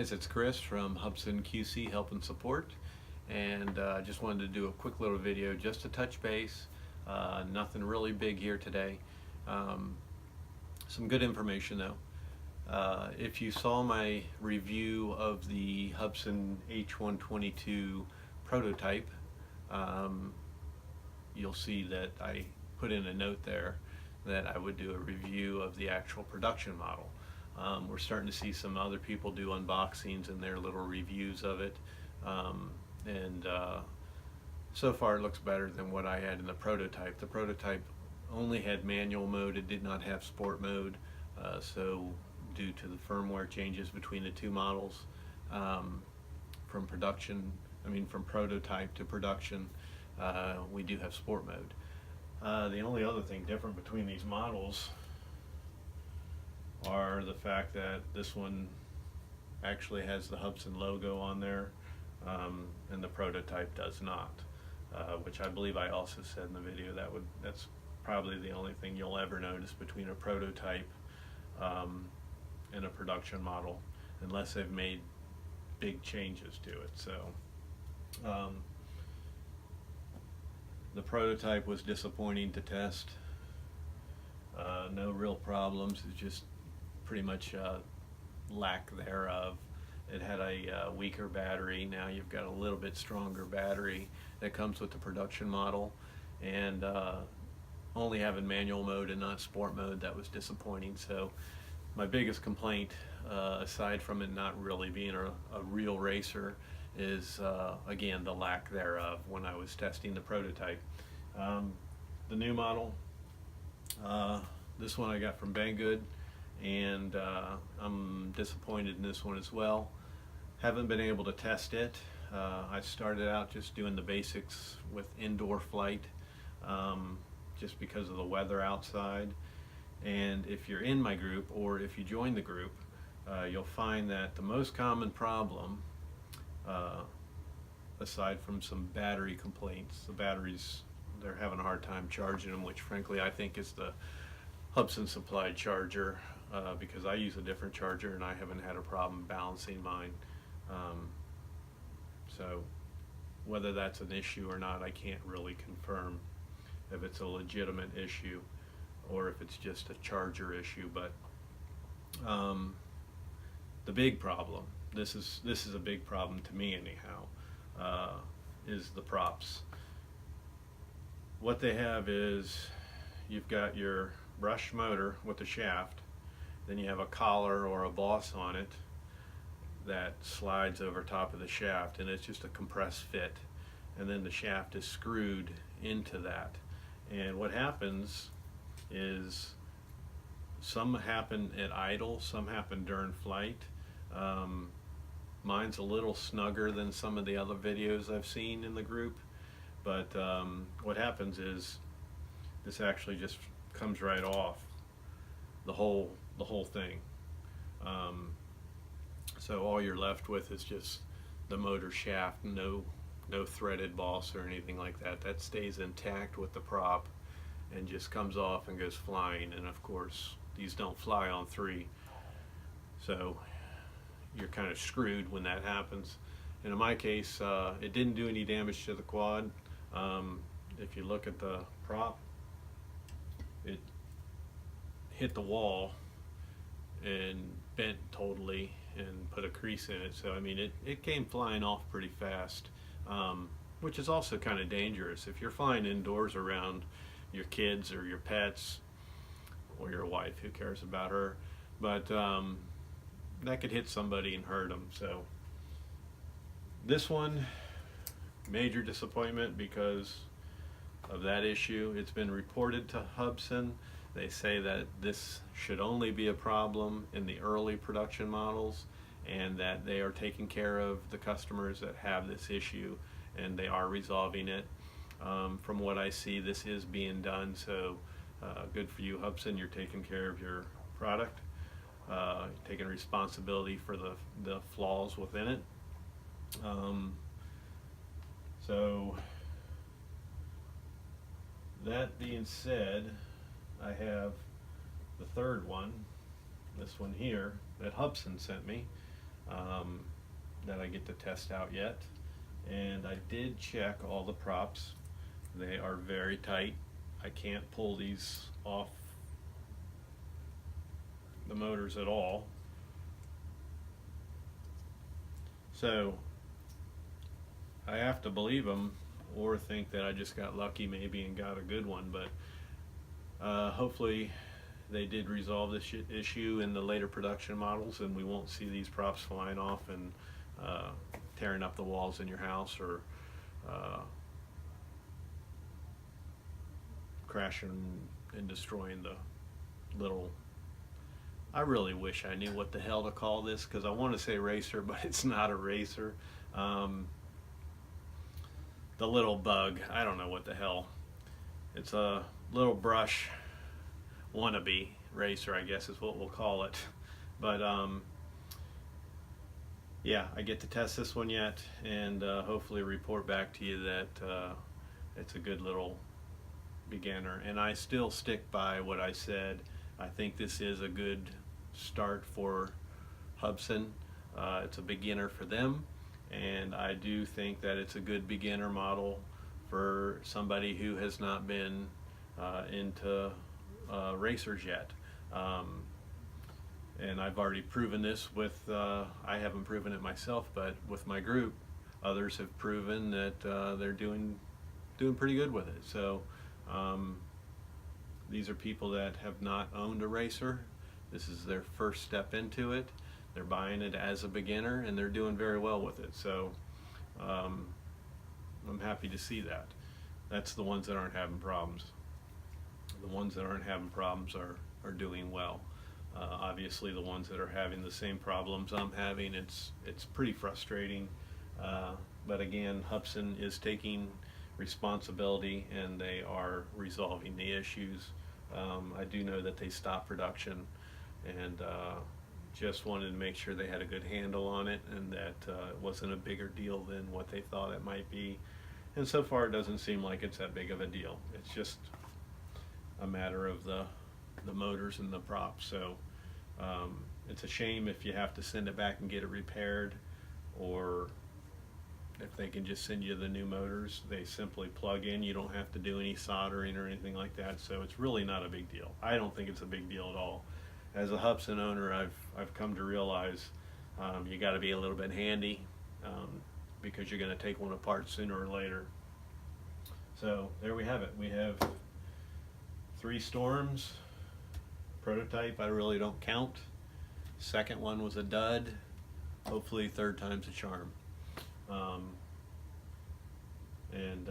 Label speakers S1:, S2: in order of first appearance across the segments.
S1: guys, it's Chris from Hubsan QC Help and Support, and just wanted to do a quick little video just to touch base. Nothing really big here today. Some good information though. If you saw my review of the Hubsan H122 prototype, you'll see that I put in a note there that I would do a review of the actual production model. We're starting to see some other people do unboxings and their little reviews of it, and so far it looks better than what I had in the prototype. The prototype only had manual mode, it did not have sport mode, so due to the firmware changes between the two models, from prototype to production, we do have sport mode. The only other thing different between these models are the fact that this one actually has the Hubsan logo on there, and the prototype does not, which I believe I also said in the video that's probably the only thing you'll ever notice between a prototype and a production model, unless they've made big changes to it. So the prototype was disappointing to test. No real problems, it's just pretty much lack thereof. It had a weaker battery. Now you've got a little bit stronger battery that comes with the production model, and only having manual mode and not sport mode, that was disappointing. So my biggest complaint, aside from it not really being a real racer, is again the lack thereof when I was testing the prototype. The new model, this one I got from Banggood, and I'm disappointed in this one as well. Haven't been able to test it. I started out just doing the basics with indoor flight, just because of the weather outside. And if you're in my group, or if you join the group, you'll find that the most common problem, aside from some battery complaints, the batteries, they're having a hard time charging them, which frankly I think is the Hubsan supplied charger, because I use a different charger and I haven't had a problem balancing mine. So whether that's an issue or not, I can't really confirm if it's a legitimate issue or if it's just a charger issue. But the big problem, this is a big problem to me anyhow, is the props. What they have is, you've got your brush motor with the shaft, then you have a collar or a boss on it that slides over top of the shaft, and it's just a compressed fit, and then the shaft is screwed into that. And what happens is, some happen at idle, some happen during flight. Mine's a little snugger than some of the other videos I've seen in the group, but what happens is this actually just comes right off the whole thing. So all you're left with is just the motor shaft, no threaded boss or anything like that. That stays intact with the prop and just comes off and goes flying. And of course these don't fly on 3, so you're kind of screwed when that happens. And in my case, it didn't do any damage to the quad. If you look at the prop, it hit the wall and bent totally and put a crease in it. So I mean, it came flying off pretty fast, which is also kind of dangerous if you're flying indoors around your kids or your pets or your wife. Who cares about her? But that could hit somebody and hurt them. So this one, major disappointment because of that issue. It's been reported to Hubsan. They say that this should only be a problem in the early production models, and that they are taking care of the customers that have this issue, and they are resolving it. From what I see, this is being done, so good for you, Hubsan. You're taking care of your product, taking responsibility for the flaws within it. So that being said, I have the third one, this one here, that Hubsan sent me. that I get to test out yet. And I did check all the props. They are very tight. I can't pull these off the motors at all. So I have to believe them or think that I just got lucky maybe and got a good one, but hopefully they did resolve this issue in the later production models, and we won't see these props flying off and tearing up the walls in your house, or crashing and destroying the little, I really wish I knew what the hell to call this, because I want to say racer, but it's not a racer. The little bug, I don't know what the hell. It's a little brush wannabe racer, I guess is what we'll call it. But yeah, I get to test this one yet, and hopefully report back to you that it's a good little beginner. And I still stick by what I said. I think this is a good start for Hubsan. It's a beginner for them, and I do think that it's a good beginner model for somebody who has not been into racers yet. And I've already proven this with, I haven't proven it myself, but with my group, others have proven that they're doing pretty good with it. So these are people that have not owned a racer. This is their first step into it. They're buying it as a beginner, and they're doing very well with it. So I'm happy to see that. That's the ones that aren't having problems. The ones that aren't having problems are doing well. Obviously, the ones that are having the same problems I'm having, it's pretty frustrating. But again, Hubsan is taking responsibility, and they are resolving the issues. I do know that they stopped production, and just wanted to make sure they had a good handle on it, and that it wasn't a bigger deal than what they thought it might be. And so far, it doesn't seem like it's that big of a deal. It's just a matter of the motors and the props. So it's a shame if you have to send it back and get it repaired, or if they can just send you the new motors. They simply plug in. You don't have to do any soldering or anything like that. So it's really not a big deal. I don't think it's a big deal at all. As a Hubsan owner, I've come to realize you got to be a little bit handy, because you're going to take one apart sooner or later. So there we have it. We have 3 storms. Prototype, I really don't count. Second one was a dud. Hopefully third time's a charm. And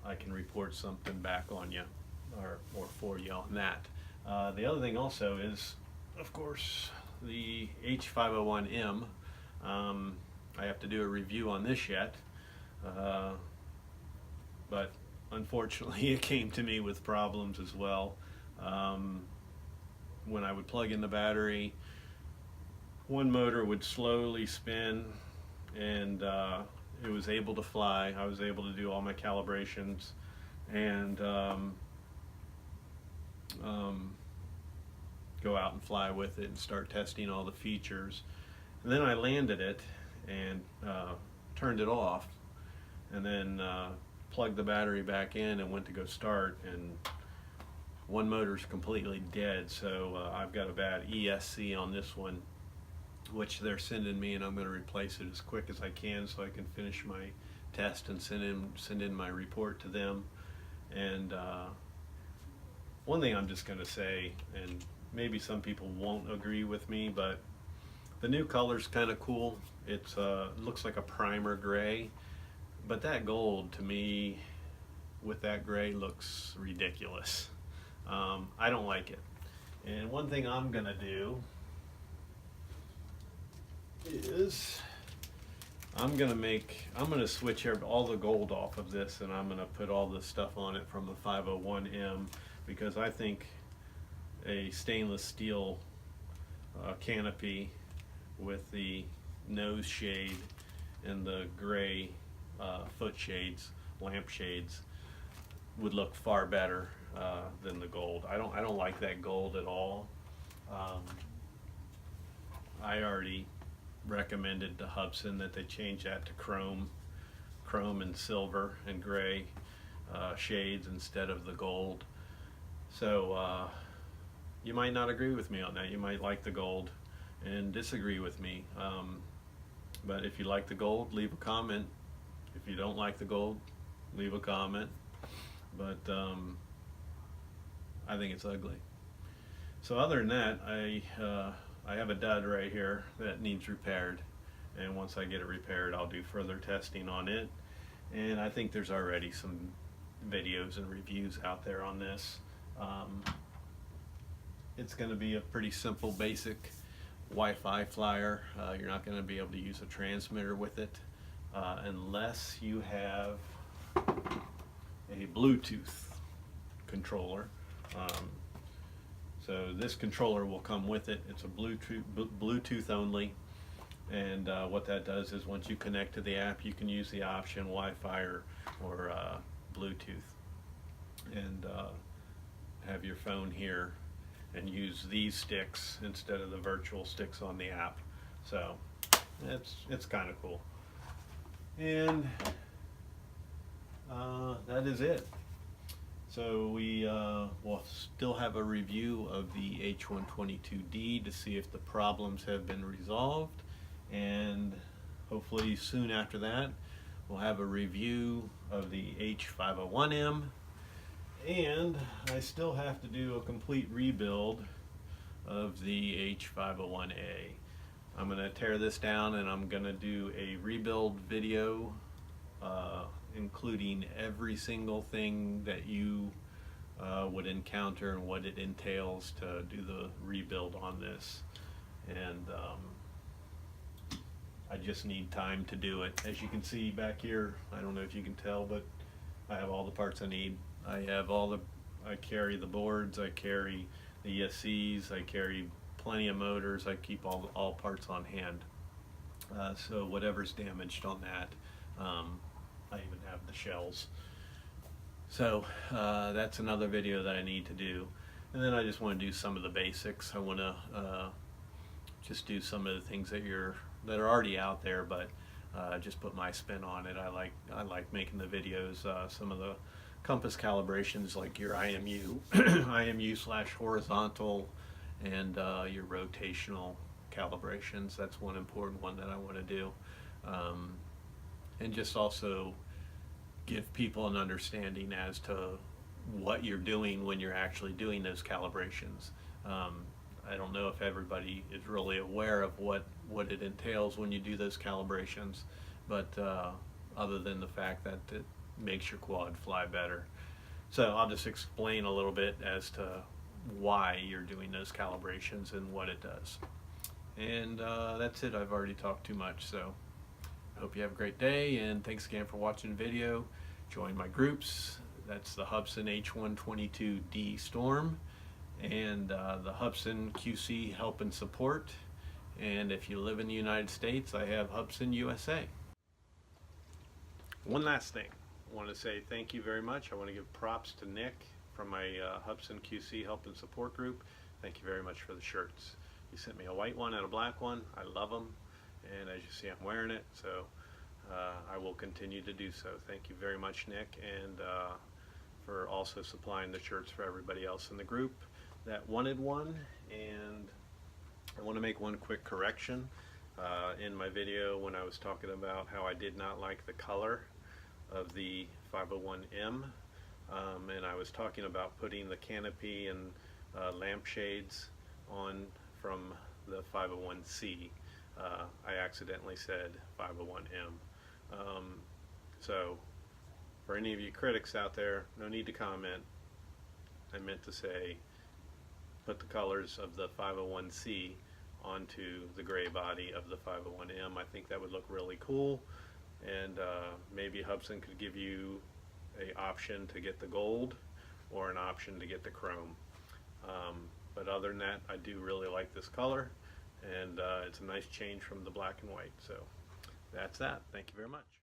S1: I can report something back on you, or for you on that. The other thing also is, of course, the H501M. I have to do a review on this yet, but unfortunately it came to me with problems as well. When I would plug in the battery, one motor would slowly spin, and it was able to fly. I was able to do all my calibrations and go out and fly with it and start testing all the features. And then I landed it and turned it off, and then plugged the battery back in and went to go start, and one motor's completely dead. So I've got a bad ESC on this one, which they're sending me, and I'm going to replace it as quick as I can so I can finish my test and send in my report to them. And one thing I'm just going to say, and maybe some people won't agree with me, but the new color's kind of cool. It looks like a primer gray, but that gold to me with that gray looks ridiculous. I don't like it. And one thing I'm going to do is I'm going to switch all the gold off of this, and I'm going to put all the stuff on it from the 501M, because I think a stainless steel canopy with the nose shade and the gray foot shades, lamp shades, would look far better than the gold. I don't like that gold at all. I already recommended to Hubsan that they change that to chrome and silver and gray shades instead of the gold. So you might not agree with me on that. You might like the gold and disagree with me. But if you like the gold, leave a comment. If you don't like the gold, leave a comment. But I think it's ugly. So other than that, I have a dud right here that needs repaired, and once I get it repaired, I'll do further testing on it. And I think there's already some videos and reviews out there on this. It's going to be a pretty simple, basic Wi-Fi flyer. You're not going to be able to use a transmitter with it unless you have a Bluetooth controller. So this controller will come with it. It's a Bluetooth only, and what that does is once you connect to the app, you can use the option Wi-Fi or Bluetooth, and have your phone here and use these sticks instead of the virtual sticks on the app. So it's kind of cool, and that is it. So we will still have a review of the H122D to see if the problems have been resolved, and hopefully soon after that we'll have a review of the H501M, and I still have to do a complete rebuild of the H501A. I'm going to tear this down and I'm going to do a rebuild video including every single thing that you would encounter and what it entails to do the rebuild on this. And I just need time to do it. As you can see back here, I don't know if you can tell, but I have all the parts I need. I carry the boards, I carry the ESCs, I carry plenty of motors, I keep all parts on hand. So whatever's damaged on that, I even have the shells. So that's another video that I need to do. And then I just want to do some of the basics. I want to just do some of the things that are already out there, but just put my spin on it. I like making the videos. Some of the compass calibrations, like your IMU, IMU/horizontal, and your rotational calibrations. That's one important one that I want to do. And just also give people an understanding as to what you're doing when you're actually doing those calibrations. I don't know if everybody is really aware of what it entails when you do those calibrations, but other than the fact that it makes your quad fly better. So I'll just explain a little bit as to why you're doing those calibrations and what it does. And that's it. I've already talked too much, so I hope you have a great day, and thanks again for watching the video. Join my groups. That's the Hubsan H122D Storm and the Hubsan QC Help and Support. And if you live in the United States, I have Hubsan USA. One last thing. I want to say thank you very much. I want to give props to Nick from my Hubsan QC Help and Support group. Thank you very much for the shirts. He sent me a white one and a black one. I love them. And as you see, I'm wearing it, so I will continue to do so. Thank you very much, Nick, and for also supplying the shirts for everybody else in the group that wanted one. And I want to make one quick correction. In my video when I was talking about how I did not like the color of the 501M, and I was talking about putting the canopy and lampshades on from the 501C. I accidentally said 501M. So for any of you critics out there, no need to comment. I meant to say put the colors of the 501C onto the gray body of the 501M. I think that would look really cool, and maybe Hubsan could give you an option to get the gold or an option to get the chrome. But other than that, I do really like this color, and it's a nice change from the black and white. So that's that. Thank you very much.